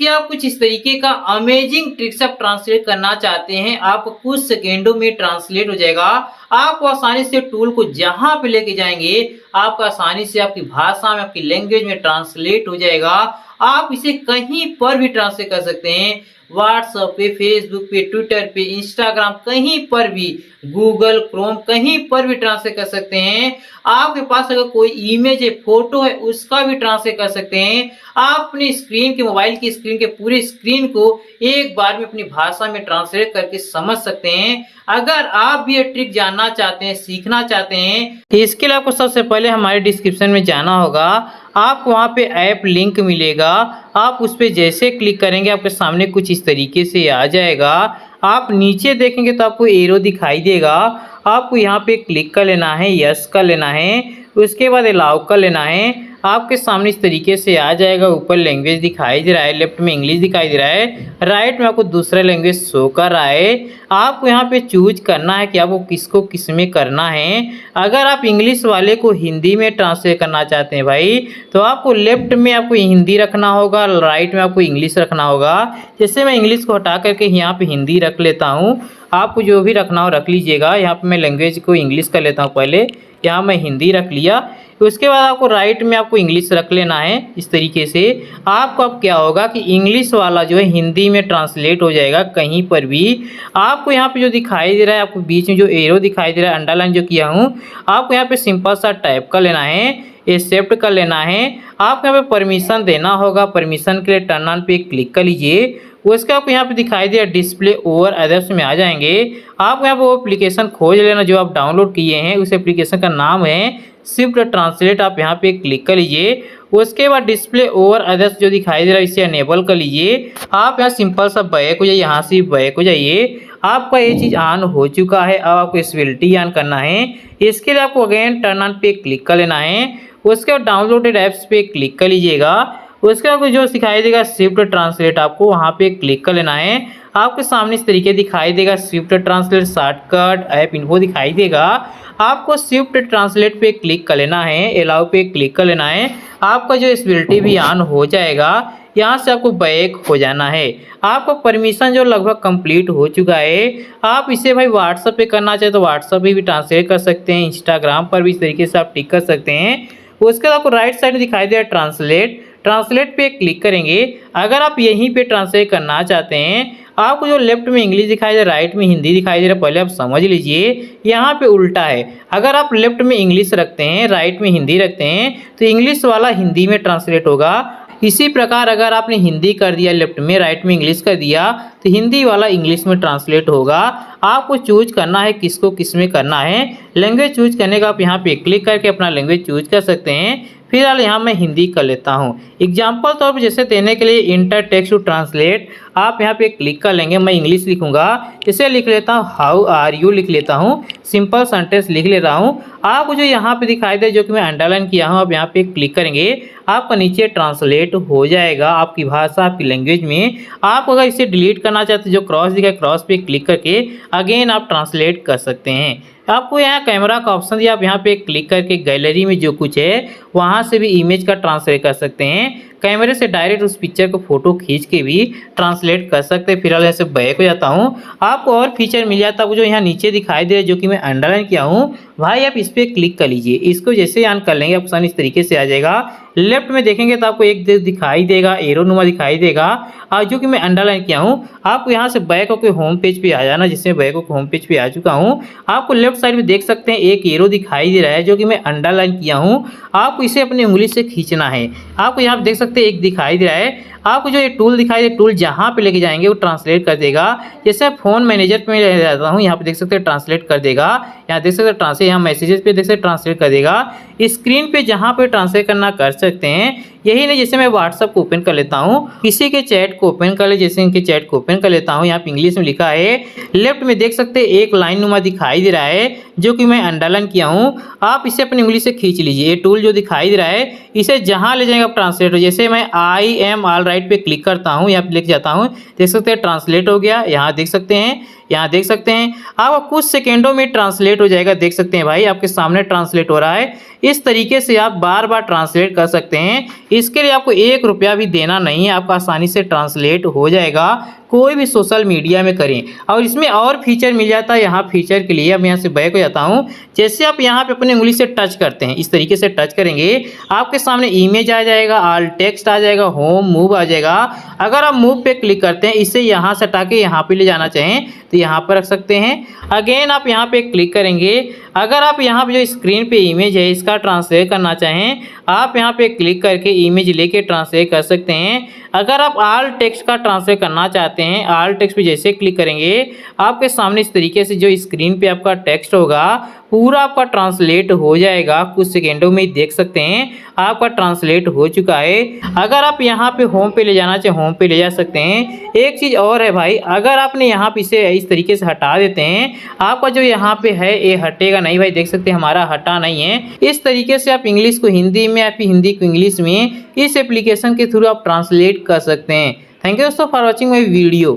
देखिए आप कुछ इस तरीके का अमेजिंग ट्रिक्स आप ट्रांसलेट करना चाहते हैं, आप कुछ सेकेंडों में ट्रांसलेट हो जाएगा। आप आसानी से टूल को जहां पे लेके जाएंगे आपका आसानी से आपकी भाषा में आपकी लैंग्वेज में ट्रांसलेट हो जाएगा। आप इसे कहीं पर भी ट्रांसलेट कर सकते हैं, व्हाट्सएप पे, फेसबुक पे, ट्विटर पे, इंस्टाग्राम, कहीं पर भी, गूगल क्रोम, कहीं पर भी ट्रांसलेट कर सकते हैं। आपके पास अगर कोई इमेज है, फोटो है, उसका भी ट्रांसलेट कर सकते हैं। आप अपनी स्क्रीन के, मोबाइल की स्क्रीन के पूरी स्क्रीन को एक बार में अपनी भाषा में ट्रांसलेट करके समझ सकते हैं। अगर आप भी ये ट्रिक जानना चाहते हैं, सीखना चाहते हैं, तो इसके लिए आपको सबसे पहले हमारे डिस्क्रिप्शन में जाना होगा। आपको वहाँ पे ऐप लिंक मिलेगा, आप उस पर जैसे क्लिक करेंगे आपके सामने कुछ इस तरीके से आ जाएगा। आप नीचे देखेंगे तो आपको एरो दिखाई देगा, आपको यहाँ पे क्लिक कर लेना है, यस कर लेना है, उसके बाद अलाउ कर लेना है। आपके सामने इस तरीके से आ जाएगा। ऊपर लैंग्वेज दिखाई दे रहा है, लेफ्ट में इंग्लिश दिखाई दे रहा है, राइट में आपको दूसरा लैंग्वेज शो कर रहा है। आपको यहाँ पे चूज करना है कि आपको किसको किस में करना है। अगर आप इंग्लिश वाले को हिंदी में ट्रांसलेट करना चाहते हैं भाई, तो आपको लेफ्ट में आपको हिंदी रखना होगा, राइट में आपको इंग्लिश रखना होगा। जैसे मैं इंग्लिश को हटा करके यहाँ पे हिंदी रख लेता हूँ, आपको जो भी रखना हो रख लीजिएगा। यहाँ पे मैं लैंग्वेज को इंग्लिश कर लेता हूँ, पहले यहाँ मैं हिंदी रख लिया। उसके बाद आपको राइट में आपको इंग्लिश रख लेना है। इस तरीके से आपको अब क्या होगा कि इंग्लिश वाला जो है हिंदी में ट्रांसलेट हो जाएगा कहीं पर भी। आपको यहाँ पे जो दिखाई दे रहा है, आपको बीच में जो एरो दिखाई दे रहा है, अंडरलाइन जो किया हूँ, आपको यहाँ पे सिंपल सा टाइप कर लेना है, एक्सेप्ट कर लेना है। आपको यहाँ पे परमिशन देना होगा, परमिशन के लिए टर्न ऑन पे क्लिक कर लीजिए। उसके आपको यहाँ पे दिखाई दिया डिस्प्ले ओवर अदर्स में आ जाएंगे। आप यहाँ पे वो एप्लीकेशन खोज लेना जो आप डाउनलोड किए हैं, उस एप्लीकेशन का नाम है स्विफ्ट ट्रांसलेट। आप यहाँ पे क्लिक कर लीजिए। उसके बाद डिस्प्ले ओवर अदर्स जो दिखाई दे रहा है इसे अनेबल कर लीजिए। आप यहाँ सिंपल सा बैक हो जाइए, यहाँ से बैक हो जाइए। आपका ये चीज़ ऑन हो चुका है। अब आपको स्विफ्टी ऑन करना है। इसके लिए आपको अगेन टर्न ऑन पे क्लिक कर लेना है। उसके बाद डाउनलोडेड ऐप्स पे क्लिक कर लीजिएगा। उसके बाद जो दिखाई देगा स्विफ्ट ट्रांसलेट, आपको वहाँ पे क्लिक कर लेना है। आपके सामने इस तरीके दिखाई देगा Swift translate shortcut app info दिखाई देगा। आपको स्विफ्ट ट्रांसलेट पे क्लिक कर लेना है, अलाउ पे क्लिक कर लेना है। आपका जो स्विफ्टी भी ऑन हो जाएगा। यहाँ से आपको बैक हो जाना है। आपका परमिशन जो लगभग कंप्लीट हो चुका है। आप इसे भाई व्हाट्सएप पे करना चाहे तो व्हाट्सएप पे भी ट्रांसलेट कर सकते हैं, इंस्टाग्राम पर भी इस तरीके से आप टिक कर सकते हैं। उसके बाद आपको राइट साइड में दिखाई दे रहा है ट्रांसलेट, ट्रांसलेट पे क्लिक करेंगे। अगर आप यहीं पे ट्रांसलेट करना चाहते हैं, आपको जो लेफ्ट में इंग्लिश दिखाई दे रहा है, राइट में हिंदी दिखाई दे रहा है, पहले आप समझ लीजिए। यहाँ पे उल्टा है। अगर आप लेफ्ट में इंग्लिश रखते हैं, राइट में हिंदी रखते हैं, तो इंग्लिश वाला हिंदी में ट्रांसलेट होगा। इसी प्रकार अगर आपने हिंदी कर दिया लेफ्ट में, राइट में इंग्लिश कर दिया, तो हिंदी वाला इंग्लिश में ट्रांसलेट होगा। आपको चूज करना है किसको किस में करना है। लैंग्वेज चूज करने का आप यहाँ पे क्लिक करके अपना लैंग्वेज चूज कर सकते हैं। फिलहाल यहाँ मैं हिंदी कर लेता हूँ। एग्जाम्पल तौर पर जैसे देने के लिए इंटर टेक्स्ट टू ट्रांसलेट आप यहाँ पे क्लिक कर लेंगे। मैं इंग्लिश लिखूंगा, इसे लिख लेता हूँ हाउ आर यू लिख लेता हूँ, सिंपल सेंटेंस लिख ले रहा हूँ। आपको जो यहाँ पे दिखाई दे जो कि मैं अंडरलाइन किया हूँ, आप यहाँ पे क्लिक करेंगे, आपका नीचे ट्रांसलेट हो जाएगा आपकी भाषा आपकी लैंग्वेज में। आप अगर इसे डिलीट करना चाहते हैं, जो क्रॉस दिखा है क्रॉस पे क्लिक करके अगेन आप ट्रांसलेट कर सकते हैं। आपको यहाँ कैमरा का ऑप्शन दिया, आप यहाँ पे क्लिक करके गैलरी में जो कुछ है वहाँ से भी इमेज का ट्रांसलेट कर सकते हैं। कैमरे से डायरेक्ट उस पिक्चर को फोटो खींच के भी ट्रांसलेट कर सकते हैं। फिलहाल ऐसे बैक हो जाता हूँ। आपको और फीचर मिल जाता है जो यहाँ नीचे दिखाई दे रहा है, जो कि मैं अंडरलाइन किया हूँ भाई, आप इस पर क्लिक कर लीजिए। इसको जैसे ऑन कर लेंगे ऑप्शन इस तरीके से आ जाएगा। लेफ्ट में देखेंगे तो आपको एक दिखाई देगा, एरो नुमा दिखाई देगा, जो कि मैं अंडरलाइन किया हूँ। आपको यहाँ से बैक होकर होम पेज पे आ जाना, जिसमें बैक होकर होम पेज पे आ चुका हूँ। आपको लेफ्ट साइड में देख सकते हैं एक एरो दिखाई दे रहा है, जो कि मैं अंडरलाइन किया हूँ। आपको इसे अपनी उंगली से खींचना है। आपको यहाँ पे देख सकते हैं एक दिखाई दे रहा है। आपको जो ये टूल दिखाई दे, टूल जहाँ पे लेके जाएंगे वो ट्रांसलेट कर देगा। जैसे फोन मैनेजर पे ले जाता हूँ, यहाँ पे देख सकते हैं ट्रांसलेट कर देगा। यहाँ देख सकते हैं ट्रांसलेट, यहाँ मैसेजेस पे देख सकते हैं ट्रांसलेट कर देगा। स्क्रीन पे जहाँ पे ट्रांसलेट करना कर सकते हैं। यही नहीं, जैसे मैं व्हाट्सअप को ओपन कर लेता हूँ, किसी के चैट को ओपन कर ले, जैसे इनके चैट को ओपन कर लेता हूँ। यहाँ पे इंग्लिश में लिखा है, लेफ्ट में देख सकते हैं एक लाइन नुमा दिखाई दे रहा है, जो कि मैं अंडरलाइन किया हूँ। आप इसे अपनी उंगली से खींच लीजिए। ये टूल जो दिखाई दे रहा है, इसे जहाँ ले जाएंगे आप ट्रांसलेट हो। जैसे मैं आई एम ऑल राइट पे क्लिक करता हूँ, यहाँ पे लेके जाता हूँ, देख सकते हैं ट्रांसलेट हो गया। यहाँ देख सकते हैं, यहाँ देख सकते हैं आपका कुछ सेकेंडों में ट्रांसलेट हो जाएगा। देख सकते हैं भाई आपके सामने ट्रांसलेट हो रहा है। इस तरीके से आप बार बार ट्रांसलेट कर सकते हैं। इसके लिए आपको 1 रुपया भी देना नहीं है, आपका आसानी से ट्रांसलेट हो जाएगा कोई भी सोशल मीडिया में करें। और इसमें और फीचर मिल जाता है। यहाँ फीचर के लिए अब यहाँ से बैक हो जाता हूँ। जैसे आप यहाँ पे अपनी उंगली से टच करते हैं, इस तरीके से टच करेंगे, आपके सामने इमेज आ जाएगा, ऑल टेक्स्ट आ जाएगा, होम मूव आ जाएगा। अगर आप मूव पे क्लिक करते हैं, इसे यहाँ से हटा के यहाँ पे ले जाना चाहें तो यहाँ पर रख सकते हैं। अगेन आप यहाँ पे क्लिक करेंगे। अगर आप यहाँ पे जो स्क्रीन पे इमेज है इसका ट्रांसलेट करना चाहें, आप यहाँ पे क्लिक करके इमेज लेके ट्रांसलेट कर सकते हैं। अगर आप ऑल टेक्स्ट का ट्रांसलेट करना चाहते हैं, ऑल टेक्स्ट पे जैसे क्लिक करेंगे, आपके सामने इस तरीके से जो स्क्रीन पे आपका टेक्स्ट होगा पूरा आपका ट्रांसलेट हो जाएगा। कुछ सेकेंडों में देख सकते हैं आपका ट्रांसलेट हो चुका है। अगर आप यहाँ पे होम पे ले जाना चाहे, होम पे ले जा सकते हैं। एक चीज़ और है भाई, अगर आपने यहाँ पे इसे इस तरीके से हटा देते हैं, आपका जो यहाँ पे है ये हटेगा नहीं भाई। देख सकते हैं हमारा हटा नहीं है। इस तरीके से आप इंग्लिश को हिंदी में या फिर हिंदी को इंग्लिश में इस एप्लीकेशन के थ्रू आप ट्रांसलेट कर सकते हैं। थैंक यू दोस्तों फॉर वॉचिंग माई वीडियो।